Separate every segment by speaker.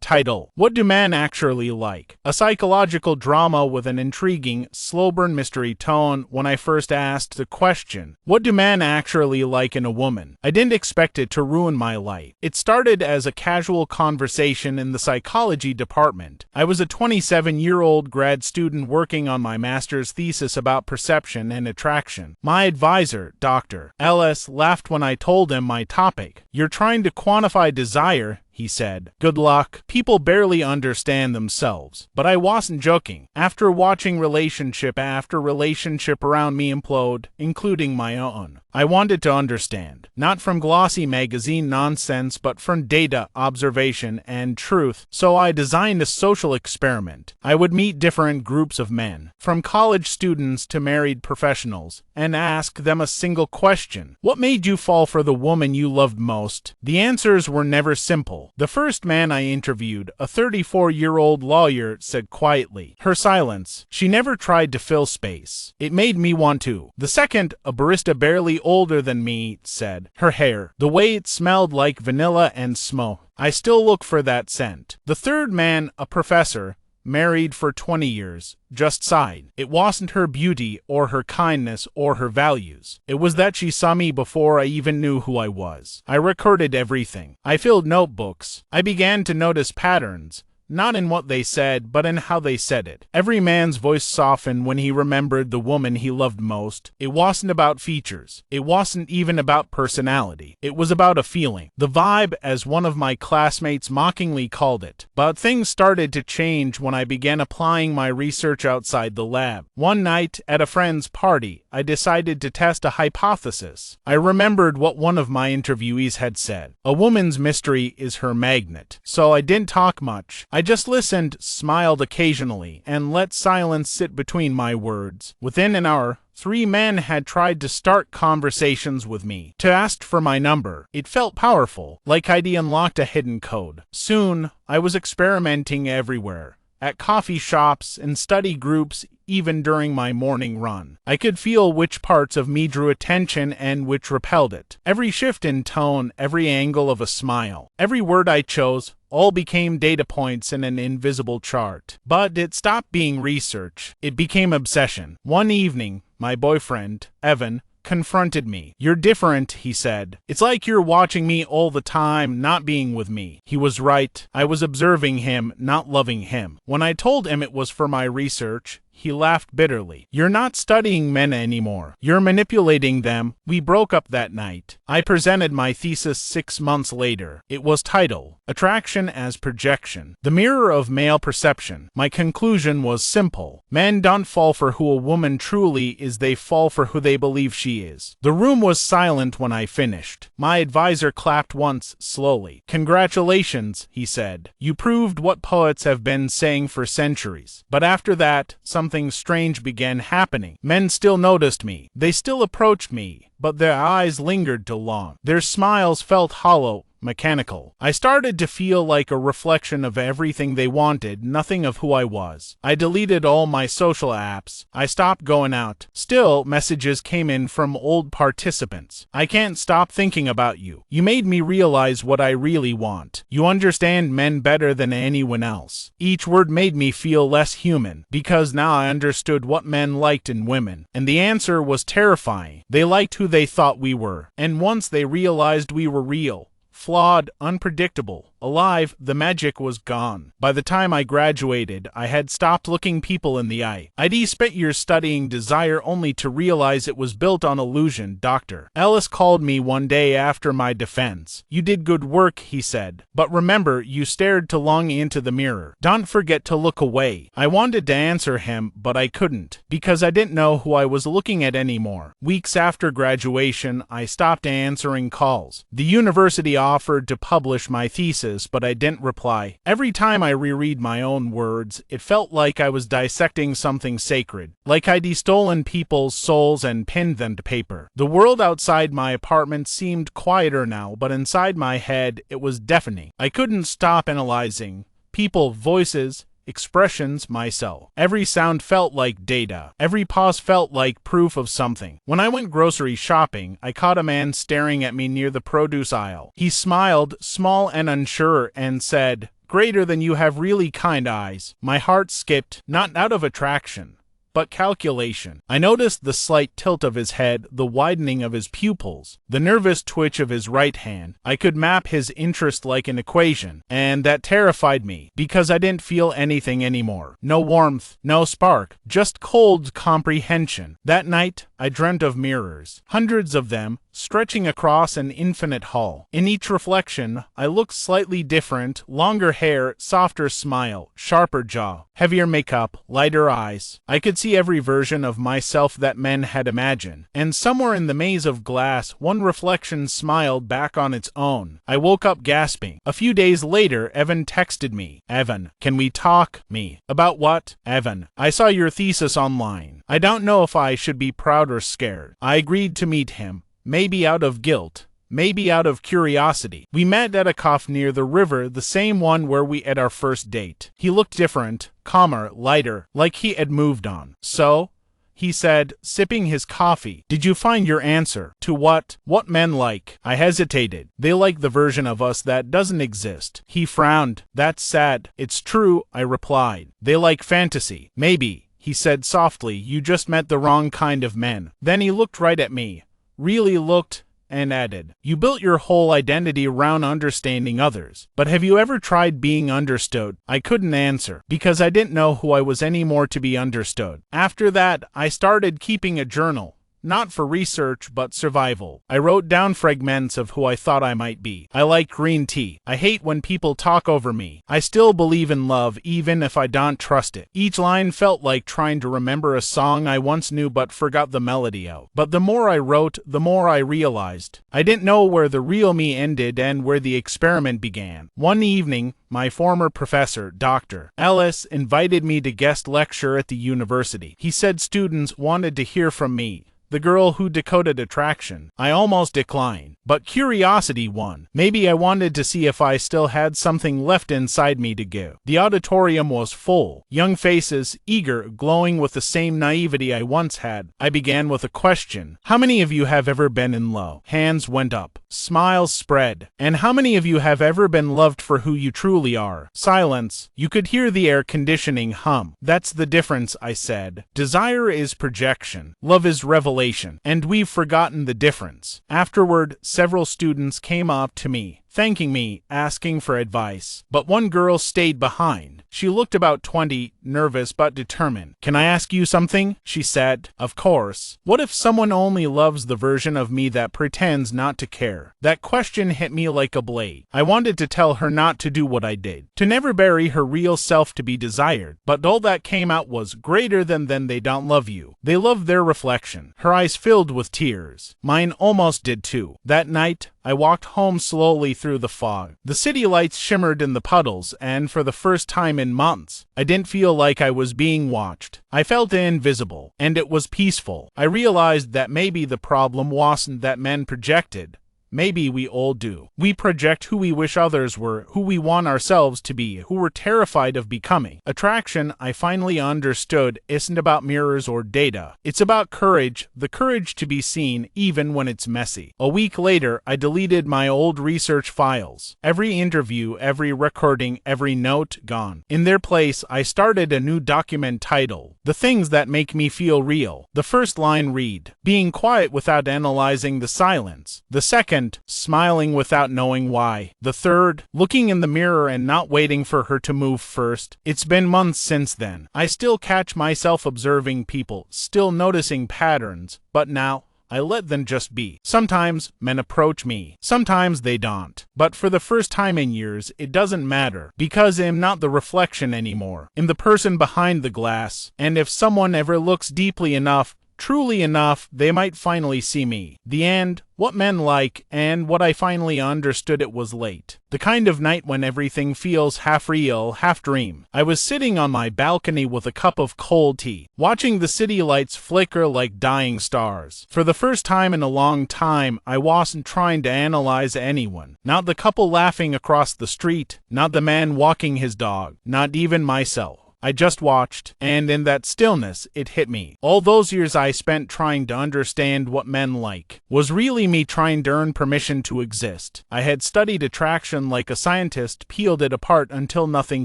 Speaker 1: Title: What Do Men Actually Like? A psychological drama with an intriguing, slow-burn mystery tone. When I first asked the question, what do men actually like in a woman, I didn't expect it to ruin my life. It started as a casual conversation in the psychology department. I was a 27-year-old grad student working on my master's thesis about perception and attraction. My advisor, Dr. Ellis, laughed when I told him my topic. "You're trying to quantify desire," he said. "Good luck. People barely understand themselves." But I wasn't joking. After watching relationship after relationship around me implode, including my own, I wanted to understand. Not from glossy magazine nonsense, but from data, observation, and truth. So I designed a social experiment. I would meet different groups of men, from college students to married professionals, and ask them a single question. What made you fall for the woman you loved most? The answers were never simple. The first man I interviewed, a 34-year-old lawyer, said quietly. Her silence. She never tried to fill space. It made me want to. The second, a barista barely older than me, said. Her hair. The way it smelled like vanilla and smoke. I still look for that scent. The third man, a professor, married for 20 years, just sighed. It wasn't her beauty or her kindness or her values. It was that she saw me before I even knew who I was. I recorded everything. I filled notebooks. I began to notice patterns. Not in what they said, but in how they said it. Every man's voice softened when he remembered the woman he loved most. It wasn't about features. It wasn't even about personality. It was about a feeling. The vibe, as one of my classmates mockingly called it. But things started to change when I began applying my research outside the lab. One night, at a friend's party, I decided to test a hypothesis. I remembered what one of my interviewees had said. A woman's mystery is her magnet. So I didn't talk much. I just listened, smiled occasionally, and let silence sit between my words. Within an hour, 3 men had tried to start conversations with me, to ask for my number. It felt powerful, like I'd unlocked a hidden code. Soon, I was experimenting everywhere. At coffee shops and study groups, even during my morning run. I could feel which parts of me drew attention and which repelled it. Every shift in tone, every angle of a smile, every word I chose, all became data points in an invisible chart. But it stopped being research. It became obsession. One evening, my boyfriend, Evan, confronted me. "You're different," he said. "It's like you're watching me all the time, not being with me." He was right. I was observing him, not loving him. When I told him it was for my research, he laughed bitterly. "You're not studying men anymore. You're manipulating them." We broke up that night. I presented my thesis 6 months later. It was titled, Attraction as Projection, the Mirror of Male Perception. My conclusion was simple. Men don't fall for who a woman truly is, they fall for who they believe she is. The room was silent when I finished. My advisor clapped once, slowly. "Congratulations," he said. "You proved what poets have been saying for centuries." But after that, something strange began happening. Men still noticed me. They still approached me, but their eyes lingered too long. Their smiles felt hollow, mechanical. I started to feel like a reflection of everything they wanted, nothing of who I was. I deleted all my social apps. I stopped going out. Still, messages came in from old participants. "I can't stop thinking about you. You made me realize what I really want. You understand men better than anyone else." Each word made me feel less human, because now I understood what men liked in women. And the answer was terrifying. They liked who they thought we were. And once they realized we were real, flawed, unpredictable, alive, the magic was gone. By the time I graduated, I had stopped looking people in the eye. I'd spent years studying desire only to realize it was built on illusion. Dr. Ellis called me one day after my defense. "You did good work," he said. "But remember, you stared too long into the mirror. Don't forget to look away." I wanted to answer him, but I couldn't, because I didn't know who I was looking at anymore. Weeks after graduation, I stopped answering calls. The university offered to publish my thesis, but I didn't reply. Every time I reread my own words, it felt like I was dissecting something sacred, like I'd stolen people's souls and pinned them to paper. The world outside my apartment seemed quieter now, but inside my head, it was deafening. I couldn't stop analyzing people, voices, expressions, myself. Every sound felt like data. Every pause felt like proof of something. When I went grocery shopping, I caught a man staring at me near the produce aisle. He smiled, small and unsure, and said, Greater than you have really kind eyes. My heart skipped, not out of attraction, but calculation. I noticed the slight tilt of his head, the widening of his pupils, the nervous twitch of his right hand. I could map his interest like an equation, and that terrified me, because I didn't feel anything anymore. No warmth, no spark, just cold comprehension. That night, I dreamt of mirrors, hundreds of them, stretching across an infinite hall. In each reflection, I looked slightly different: longer hair, softer smile, sharper jaw, heavier makeup, lighter eyes. I could see every version of myself that men had imagined, and somewhere in the maze of glass, one reflection smiled back on its own. I woke up gasping. A few days later, Evan texted me. Evan, can we talk? Me. About what? Evan, I saw your thesis online. I don't know if I should be proud or scared. I agreed to meet him. Maybe out of guilt, maybe out of curiosity. We met at a cafe near the river, the same one where we had our first date. He looked different, calmer, lighter, like he had moved on. So, he said, sipping his coffee, did you find your answer to what men like? I hesitated. They like the version of us that doesn't exist. He frowned. That's sad. It's true, I replied. They like fantasy. Maybe, he said softly, you just met the wrong kind of men. Then he looked right at me. Really looked, and added, you built your whole identity around understanding others, but have you ever tried being understood? I couldn't answer, because I didn't know who I was anymore to be understood. After that, I started keeping a journal. Not for research, but survival. I wrote down fragments of who I thought I might be. I like green tea. I hate when people talk over me. I still believe in love, even if I don't trust it. Each line felt like trying to remember a song I once knew but forgot the melody of. But the more I wrote, the more I realized I didn't know where the real me ended and where the experiment began. One evening, my former professor, Dr. Ellis, invited me to guest lecture at the university. He said students wanted to hear from me, the girl who decoded attraction. I almost declined, but curiosity won. Maybe I wanted to see if I still had something left inside me to give. The auditorium was full, young faces, eager, glowing with the same naivety I once had. I began with a question. How many of you have ever been in love? Hands went up. Smiles spread. And how many of you have ever been loved for who you truly are? Silence. You could hear the air conditioning hum. That's the difference, I said. Desire is projection. Love is revelation. And we've forgotten the difference. Afterward, several students came up to me, thanking me, asking for advice. But one girl stayed behind. She looked about 20, nervous but determined. Can I ask you something? She said. Of course. What if someone only loves the version of me that pretends not to care? That question hit me like a blade. I wanted to tell her not to do what I did, to never bury her real self to be desired. But all that came out was greater than they don't love you. They love their reflection. Her eyes filled with tears. Mine almost did too. That night, I walked home slowly through the fog. The city lights shimmered in the puddles, and for the first time in months, I didn't feel like I was being watched. I felt invisible, and it was peaceful. I realized that maybe the problem wasn't that men projected. Maybe we all do. We project who we wish others were, who we want ourselves to be, who we're terrified of becoming. Attraction, I finally understood, isn't about mirrors or data. It's about courage, the courage to be seen even when it's messy. A week later, I deleted my old research files. Every interview, every recording, every note, gone. In their place, I started a new document titled, The Things That Make Me Feel Real. The first line read, being quiet without analyzing the silence. The second, smiling without knowing why. The third, looking in the mirror and not waiting for her to move first. It's been months since then. I still catch myself observing people, still noticing patterns, but now I let them just be. Sometimes men approach me, sometimes they don't. But for the first time in years, it doesn't matter, because I'm not the reflection anymore. I'm the person behind the glass, and if someone ever looks deeply enough, truly enough, they might finally see me. The end, what men like, and what I finally understood it was late. The kind of night when everything feels half real, half dream. I was sitting on my balcony with a cup of cold tea, watching the city lights flicker like dying stars. For the first time in a long time, I wasn't trying to analyze anyone. Not the couple laughing across the street, not the man walking his dog, not even myself. I just watched, and in that stillness, it hit me. All those years I spent trying to understand what men like was really me trying to earn permission to exist. I had studied attraction like a scientist, peeled it apart until nothing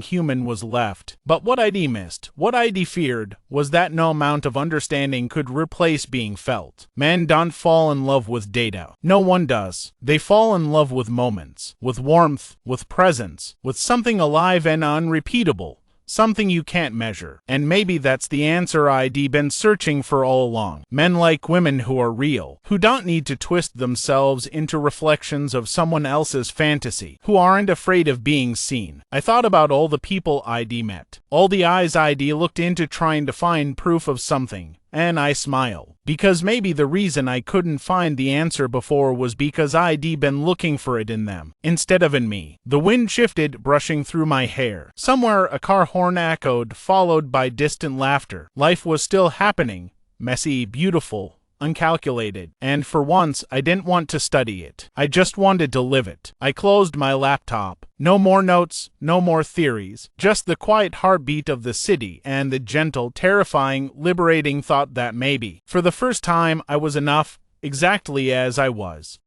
Speaker 1: human was left. But what I'd missed, what I'd feared, was that no amount of understanding could replace being felt. Men don't fall in love with data. No one does. They fall in love with moments, with warmth, with presence, with something alive and unrepeatable. Something you can't measure. And maybe that's the answer I'd been searching for all along. Men like women who are real, who don't need to twist themselves into reflections of someone else's fantasy, who aren't afraid of being seen. I thought about all the people I'd met, all the eyes I'd looked into trying to find proof of something. And I smile, because maybe the reason I couldn't find the answer before was because I'd been looking for it in them, instead of in me. The wind shifted, brushing through my hair. Somewhere a car horn echoed, followed by distant laughter. Life was still happening, messy, beautiful, uncalculated, and for once I didn't want to study it. I just wanted to live it. I closed my laptop. No more notes, no more theories, just the quiet heartbeat of the city and the gentle, terrifying, liberating thought that maybe, for the first time, I was enough, exactly as I was.